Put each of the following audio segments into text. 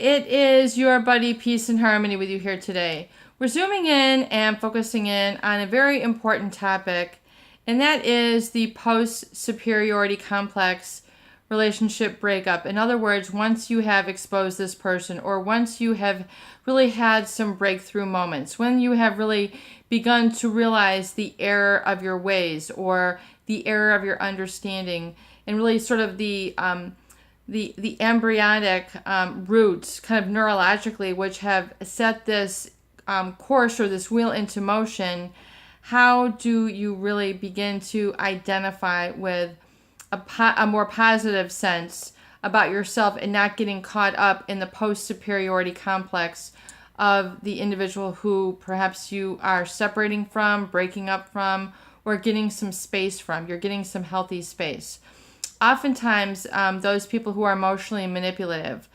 it is your buddy Peace and Harmony with you here today. We're zooming in and focusing in on a very important topic, and that is the post-superiority complex relationship breakup. In other words, once you have exposed this person, or once you have really had some breakthrough moments, when you have really begun to realize the error of your ways or the error of your understanding, and really sort of the embryonic roots kind of neurologically, which have set this course or this wheel into motion, how do you really begin to identify with a more positive sense about yourself and not getting caught up in the post-superiority complex of the individual who perhaps you are separating from, breaking up from, or getting some space from? You're getting some healthy space. Oftentimes, those people who are emotionally manipulative,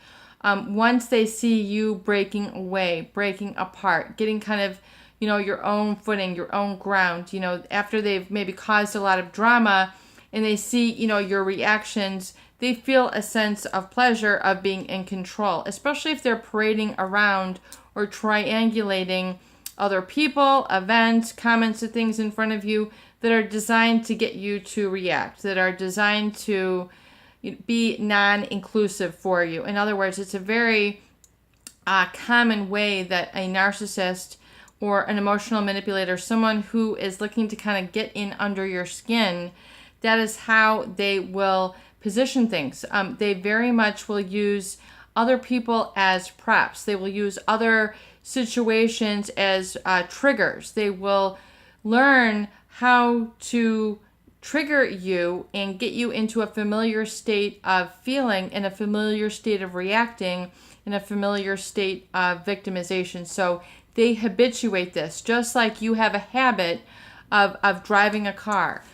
once they see you breaking away, breaking apart, getting kind of, your own footing, your own ground, after they've maybe caused a lot of drama and they see, your reactions, they feel a sense of pleasure of being in control, especially if they're parading around or triangulating other people, events, comments, and things in front of you that are designed to get you to react, that are designed to be non-inclusive for you. In other words, it's a very common way that a narcissist or an emotional manipulator, someone who is looking to kind of get in under your skin, that is how they will position things. They very much will use other people as props. They will use other situations as triggers. They will learn how to trigger you and get you into a familiar state of feeling, in a familiar state of reacting, in a familiar state of victimization. So they habituate this, just like you have a habit of driving a car.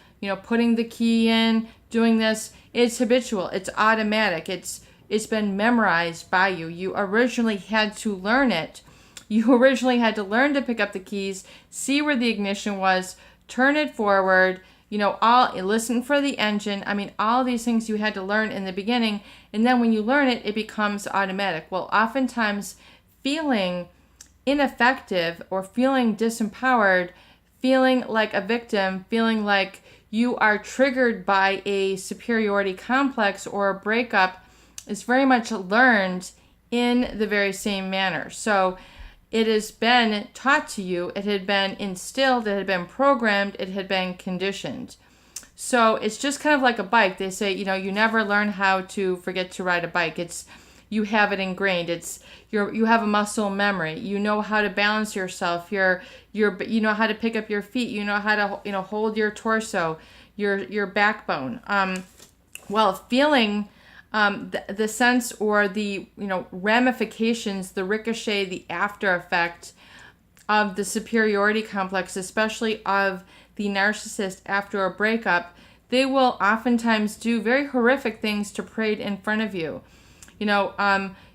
Putting the key in, doing this, it's habitual, it's automatic, it's been memorized by you. You originally had to learn it. You originally had to learn to pick up the keys, see where the ignition was, turn it forward, listen for the engine. All these things you had to learn in the beginning, and then when you learn it, it becomes automatic. Well, oftentimes feeling ineffective or feeling disempowered, feeling like a victim, feeling like you are triggered by a superiority complex or a breakup is very much learned in the very same manner. So it has been taught to you, it had been instilled, it had been programmed, it had been conditioned. So it's just kind of like a bike. They say, you never learn how to forget to ride a bike. You have it ingrained. You have a muscle memory. You know how to balance yourself. You know how to pick up your feet. You know how to hold your torso, your backbone. Feeling the sense or the ramifications, the ricochet, the after effect of the superiority complex, especially of the narcissist after a breakup, they will oftentimes do very horrific things to parade in front of you.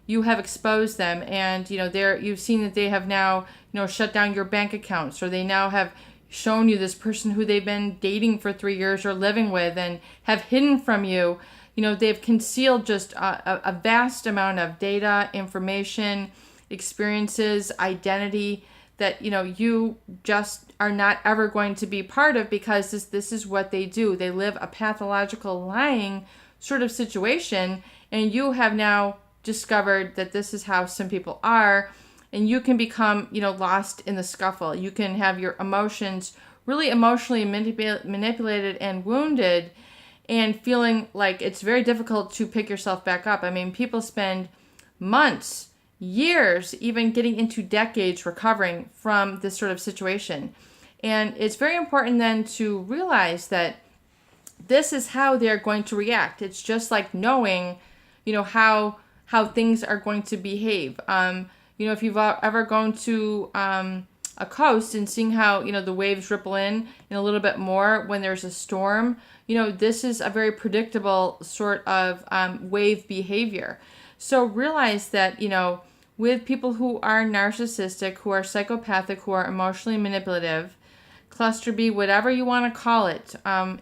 You have exposed them, and you've seen that they have now shut down your bank accounts, or they now have shown you this person who they've been dating for 3 years or living with and have hidden from you. They've concealed just a vast amount of data, information, experiences, identity that you just are not ever going to be part of, because this is what they do. They live a pathological lying sort of situation, and you have now discovered that this is how some people are, and you can become lost in the scuffle. You can have your emotions really emotionally manipulated and wounded, and feeling like it's very difficult to pick yourself back up. People spend months, years, even getting into decades recovering from this sort of situation. And it's very important then to realize that this is how they're going to react. It's just like knowing, how things are going to behave. If you've ever gone to a coast and seeing how, the waves ripple in a little bit more when there's a storm, this is a very predictable sort of wave behavior. So realize that, with people who are narcissistic, who are psychopathic, who are emotionally manipulative, cluster B, whatever you want to call it,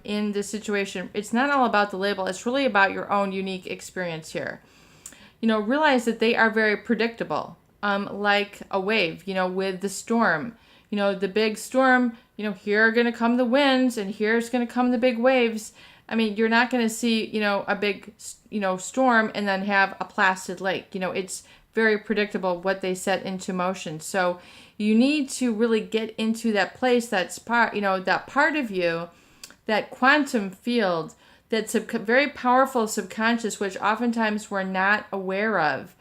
in this situation, it's not all about the label. It's really about your own unique experience here. realize that they are very predictable, like a wave, with the storm. The big storm, here are going to come the winds and here's going to come the big waves. I mean, you're not going to see, a big, storm and then have a placid lake. It's very predictable what they set into motion. So you need to really get into that place, that's part, that part of you, that quantum field, that's a very powerful subconscious, which oftentimes we're not aware of,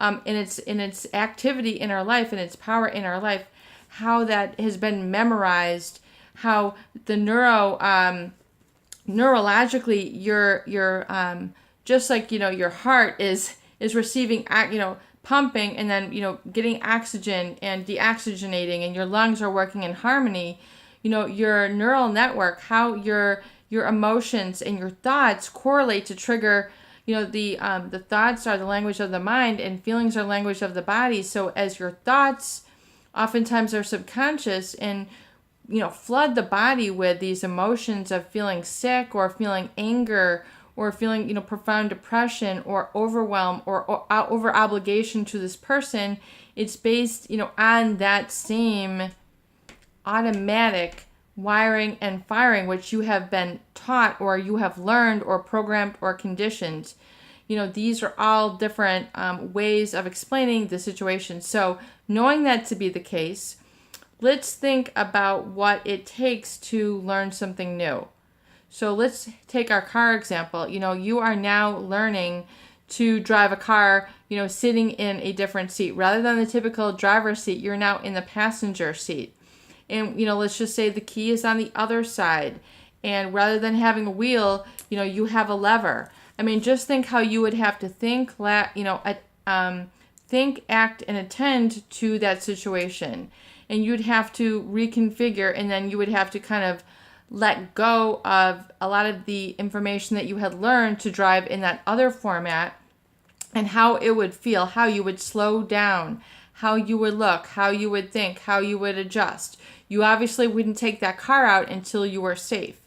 in its activity in our life and its power in our life, how that has been memorized, how the neurologically your just like your heart is receiving pumping and then getting oxygen and deoxygenating, and your lungs are working in harmony. Your neural network, how your emotions and your thoughts correlate to trigger. The thoughts are the language of the mind, and feelings are language of the body. So as your thoughts oftentimes are subconscious and flood the body with these emotions of feeling sick or feeling anger or feeling profound depression or overwhelm or over obligation to this person, it's based on that same automatic wiring and firing which you have been taught or you have learned or programmed or conditioned. These are all different ways of explaining the situation. So knowing that to be the case, let's think about what it takes to learn something new. So let's take our car example. You are now learning to drive a car, sitting in a different seat. Rather than the typical driver's seat, you're now in the passenger seat. And, let's just say the key is on the other side. And rather than having a wheel, you have a lever. I mean, just think how you would have to think, think, act, and attend to that situation. And you'd have to reconfigure, and then you would have to kind of let go of a lot of the information that you had learned to drive in that other format, and how it would feel, how you would slow down, how you would look, how you would think, how you would adjust. You obviously wouldn't take that car out until you were safe.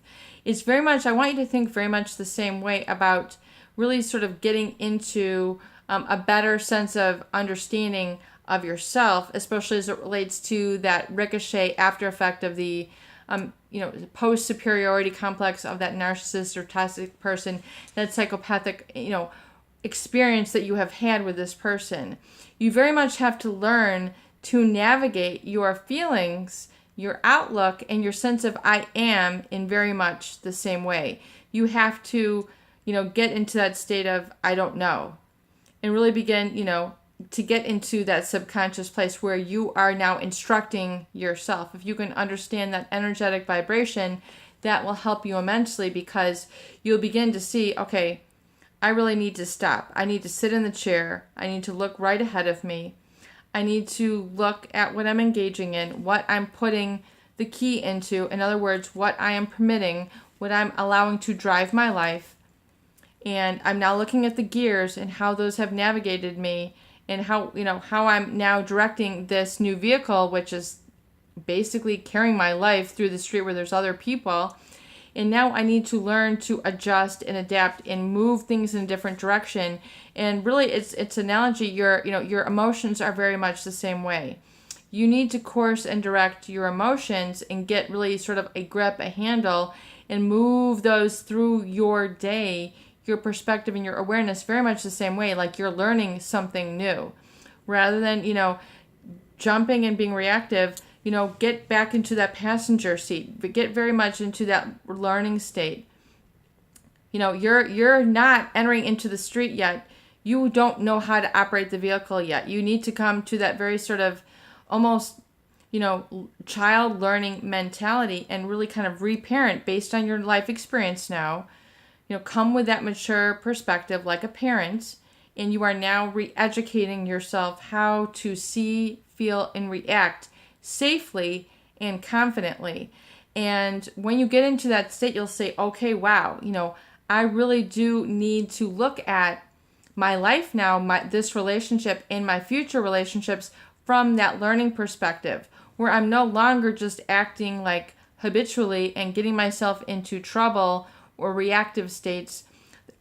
It's very much, I want you to think very much the same way about really sort of getting into a better sense of understanding of yourself, especially as it relates to that ricochet after effect of the post-superiority complex of that narcissist or toxic person, that psychopathic, experience that you have had with this person. You very much have to learn to navigate your feelings, your outlook, and your sense of I am in very much the same way. You have to, get into that state of I don't know, and really begin, to get into that subconscious place where you are now instructing yourself. If you can understand that energetic vibration, that will help you immensely, because you'll begin to see, okay, I really need to stop. I need to sit in the chair. I need to look right ahead of me. I need to look at what I'm engaging in, what I'm putting the key into. In other words, what I am permitting, what I'm allowing to drive my life. And I'm now looking at the gears and how those have navigated me, and how I'm now directing this new vehicle, which is basically carrying my life through the street where there's other people. And now I need to learn to adjust and adapt and move things in a different direction. And really, it's analogy. Your emotions are very much the same way. You need to course and direct your emotions and get really sort of a grip, a handle, and move those through your day, your perspective and your awareness very much the same way, like you're learning something new. Rather than, jumping and being reactive, get back into that passenger seat, but get very much into that learning state. You're not entering into the street yet. You don't know how to operate the vehicle yet. You need to come to that very sort of almost, child learning mentality and really kind of reparent based on your life experience now. Come with that mature perspective like a parent, and you are now re-educating yourself how to see, feel, and react safely and confidently. And when you get into that state, you'll say, okay, wow, I really do need to look at my life now, this relationship and my future relationships from that learning perspective, where I'm no longer just acting like habitually and getting myself into trouble or reactive states.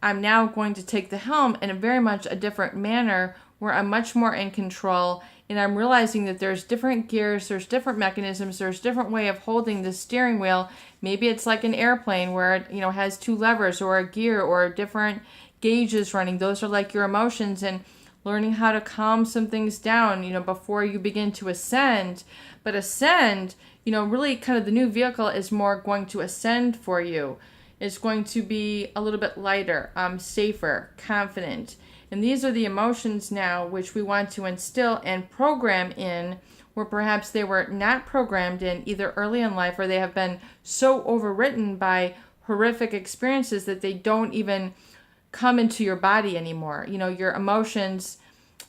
I'm now going to take the helm in a very much a different manner where I'm much more in control, and I'm realizing that there's different gears, there's different mechanisms, there's different way of holding the steering wheel. Maybe it's like an airplane where it, has two levers or a gear or different gauges running. Those are like your emotions, and learning how to calm some things down, before you begin to ascend. But ascend, really kind of the new vehicle is more going to ascend for you. It's going to be a little bit lighter, safer, confident. And these are the emotions now which we want to instill and program in where perhaps they were not programmed in either early in life, or they have been so overwritten by horrific experiences that they don't even come into your body anymore. Your emotions,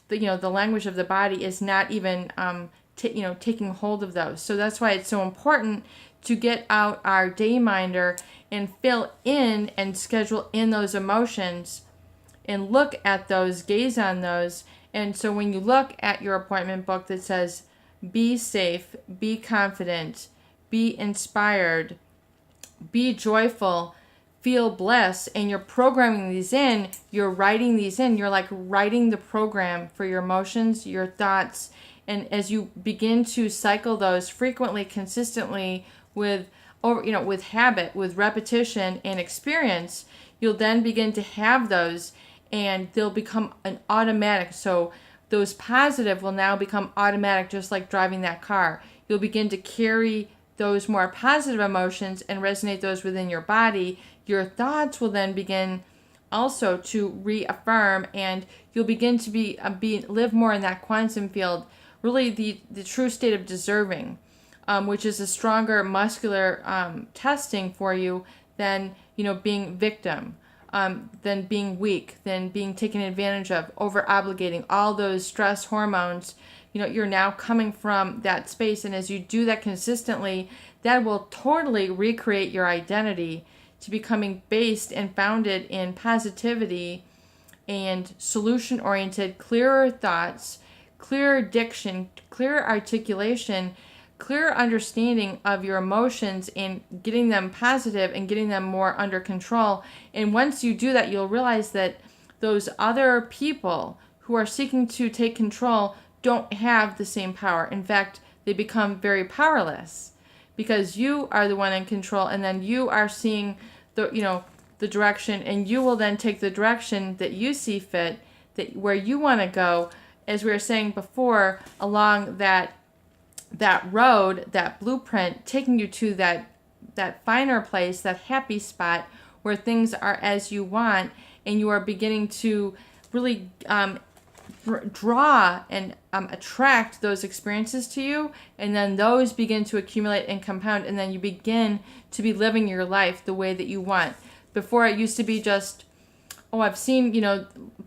the language of the body is not even taking hold of those. So that's why it's so important to get out our Dayminder and fill in and schedule in those emotions and look at those, gaze on those. And so when you look at your appointment book that says, be safe, be confident, be inspired, be joyful, feel blessed, and you're programming these in, you're writing these in, you're like writing the program for your emotions, your thoughts. And as you begin to cycle those frequently, consistently with habit, with repetition and experience, you'll then begin to have those, and they'll become an automatic. So those positive will now become automatic, just like driving that car. You'll begin to carry those more positive emotions and resonate those within your body. Your thoughts will then begin also to reaffirm, and you'll begin to live more in that quantum field, really the true state of deserving, which is a stronger muscular testing for you than being victim, than being weak, than being taken advantage of, over obligating, all those stress hormones. You're now coming from that space, and as you do that consistently, that will totally recreate your identity to becoming based and founded in positivity and solution-oriented, clearer thoughts, clearer diction, clearer articulation, clearer understanding of your emotions, and getting them positive and getting them more under control. And once you do that, you'll realize that those other people who are seeking to take control don't have the same power. In fact, they become very powerless because you are the one in control, and then you are seeing the direction, and you will then take the direction that you see fit, that where you want to go, as we were saying before, along that road, that blueprint, taking you to that finer place, that happy spot where things are as you want, and you are beginning to really draw and attract those experiences to you, and then those begin to accumulate and compound, and then you begin to be living your life the way that you want. Before, it used to be just, I've seen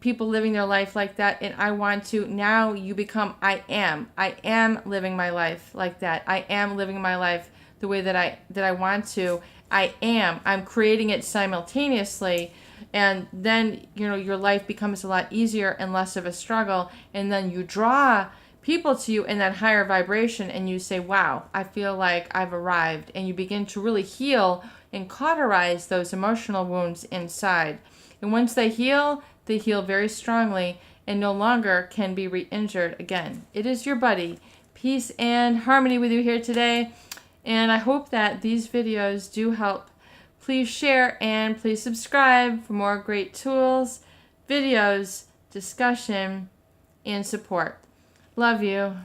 people living their life like that, and I want to. Now you become, I am living my life like that. I am living my life the way that I want to. I'm creating it simultaneously. And then, your life becomes a lot easier and less of a struggle. And then you draw people to you in that higher vibration, and you say, wow, I feel like I've arrived. And you begin to really heal and cauterize those emotional wounds inside. And once they heal very strongly and no longer can be re-injured again. It is your buddy, Peace and Harmony, with you here today. And I hope that these videos do help. Please share and please subscribe for more great tools, videos, discussion, and support. Love you.